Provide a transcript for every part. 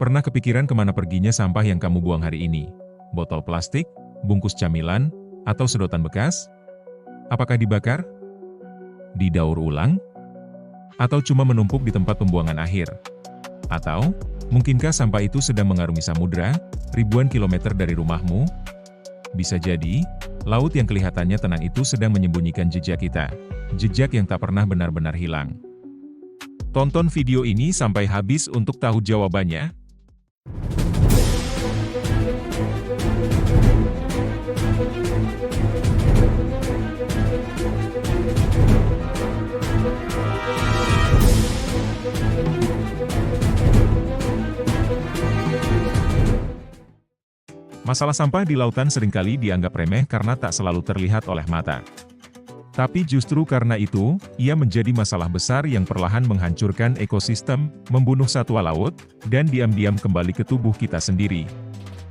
Pernah kepikiran kemana perginya sampah yang kamu buang hari ini? Botol plastik, bungkus camilan, atau sedotan bekas? Apakah dibakar? Didaur ulang? Atau cuma menumpuk di tempat pembuangan akhir? Atau, mungkinkah sampah itu sedang mengarungi samudera, ribuan kilometer dari rumahmu? Bisa jadi, laut yang kelihatannya tenang itu sedang menyembunyikan jejak kita. Jejak yang tak pernah benar-benar hilang. Tonton video ini sampai habis untuk tahu jawabannya. Masalah sampah di lautan seringkali dianggap remeh karena tak selalu terlihat oleh mata. Tapi justru karena itu, ia menjadi masalah besar yang perlahan menghancurkan ekosistem, membunuh satwa laut, dan diam-diam kembali ke tubuh kita sendiri.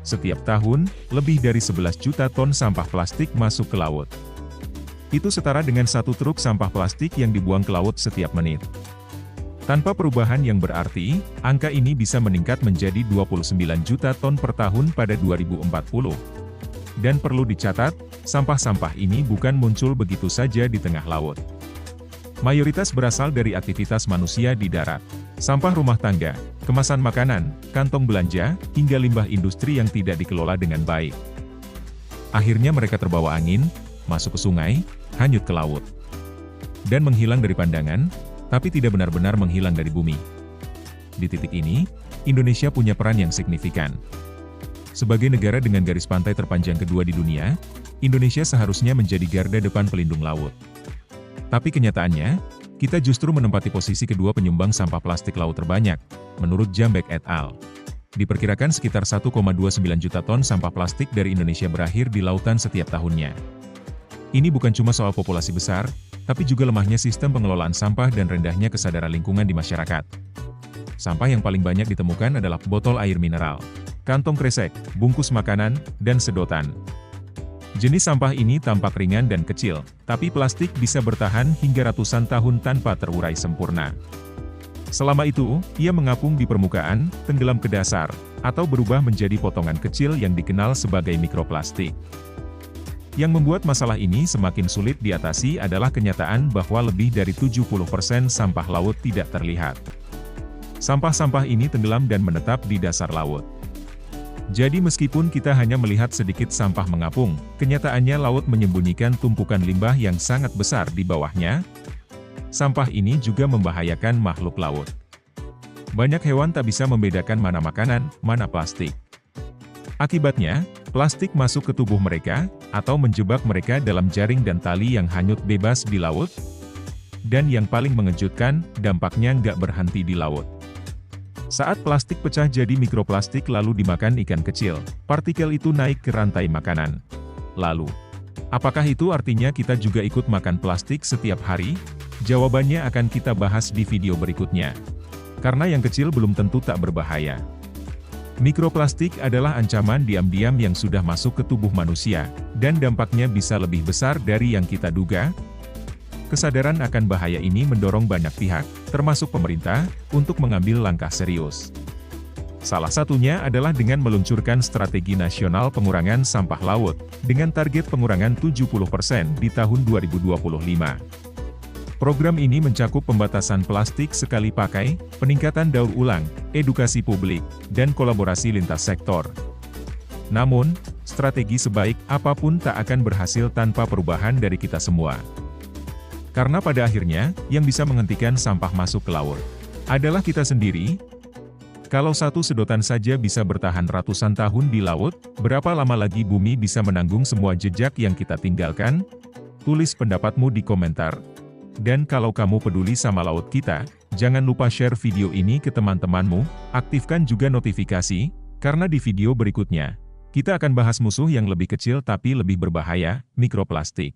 Setiap tahun, lebih dari 11 juta ton sampah plastik masuk ke laut. Itu setara dengan satu truk sampah plastik yang dibuang ke laut setiap menit. Tanpa perubahan yang berarti, angka ini bisa meningkat menjadi 29 juta ton per tahun pada 2040. Dan perlu dicatat, sampah-sampah ini bukan muncul begitu saja di tengah laut. Mayoritas berasal dari aktivitas manusia di darat. Sampah rumah tangga, kemasan makanan, kantong belanja, hingga limbah industri yang tidak dikelola dengan baik. Akhirnya mereka terbawa angin, masuk ke sungai, hanyut ke laut. Dan menghilang dari pandangan, tapi tidak benar-benar menghilang dari bumi. Di titik ini, Indonesia punya peran yang signifikan. Sebagai negara dengan garis pantai terpanjang kedua di dunia, Indonesia seharusnya menjadi garda depan pelindung laut. Tapi kenyataannya, kita justru menempati posisi kedua penyumbang sampah plastik laut terbanyak, menurut Jambek et al. Diperkirakan sekitar 1,29 juta ton sampah plastik dari Indonesia berakhir di lautan setiap tahunnya. Ini bukan cuma soal populasi besar, tapi juga lemahnya sistem pengelolaan sampah dan rendahnya kesadaran lingkungan di masyarakat. Sampah yang paling banyak ditemukan adalah botol air mineral, kantong kresek, bungkus makanan, dan sedotan. Jenis sampah ini tampak ringan dan kecil, tapi plastik bisa bertahan hingga ratusan tahun tanpa terurai sempurna. Selama itu, ia mengapung di permukaan, tenggelam ke dasar, atau berubah menjadi potongan kecil yang dikenal sebagai mikroplastik. Yang membuat masalah ini semakin sulit diatasi adalah kenyataan bahwa lebih dari 70% sampah laut tidak terlihat. Sampah-sampah ini tenggelam dan menetap di dasar laut. Jadi meskipun kita hanya melihat sedikit sampah mengapung, kenyataannya laut menyembunyikan tumpukan limbah yang sangat besar di bawahnya. Sampah ini juga membahayakan makhluk laut. Banyak hewan tak bisa membedakan mana makanan, mana plastik. Akibatnya, plastik masuk ke tubuh mereka, atau menjebak mereka dalam jaring dan tali yang hanyut bebas di laut. Dan yang paling mengejutkan, dampaknya nggak berhenti di laut. Saat plastik pecah jadi mikroplastik lalu dimakan ikan kecil, partikel itu naik ke rantai makanan. Lalu, apakah itu artinya kita juga ikut makan plastik setiap hari? Jawabannya akan kita bahas di video berikutnya. Karena yang kecil belum tentu tak berbahaya. Mikroplastik adalah ancaman diam-diam yang sudah masuk ke tubuh manusia, dan dampaknya bisa lebih besar dari yang kita duga. Kesadaran akan bahaya ini mendorong banyak pihak, termasuk pemerintah, untuk mengambil langkah serius. Salah satunya adalah dengan meluncurkan Strategi Nasional Pengurangan Sampah Laut, dengan target pengurangan 70% di tahun 2025. Program ini mencakup pembatasan plastik sekali pakai, peningkatan daur ulang, edukasi publik, dan kolaborasi lintas sektor. Namun, strategi sebaik apapun tak akan berhasil tanpa perubahan dari kita semua. Karena pada akhirnya, yang bisa menghentikan sampah masuk ke laut adalah kita sendiri. Kalau satu sedotan saja bisa bertahan ratusan tahun di laut, berapa lama lagi bumi bisa menanggung semua jejak yang kita tinggalkan? Tulis pendapatmu di komentar. Dan kalau kamu peduli sama laut kita, jangan lupa share video ini ke teman-temanmu, aktifkan juga notifikasi, karena di video berikutnya, kita akan bahas musuh yang lebih kecil tapi lebih berbahaya, mikroplastik.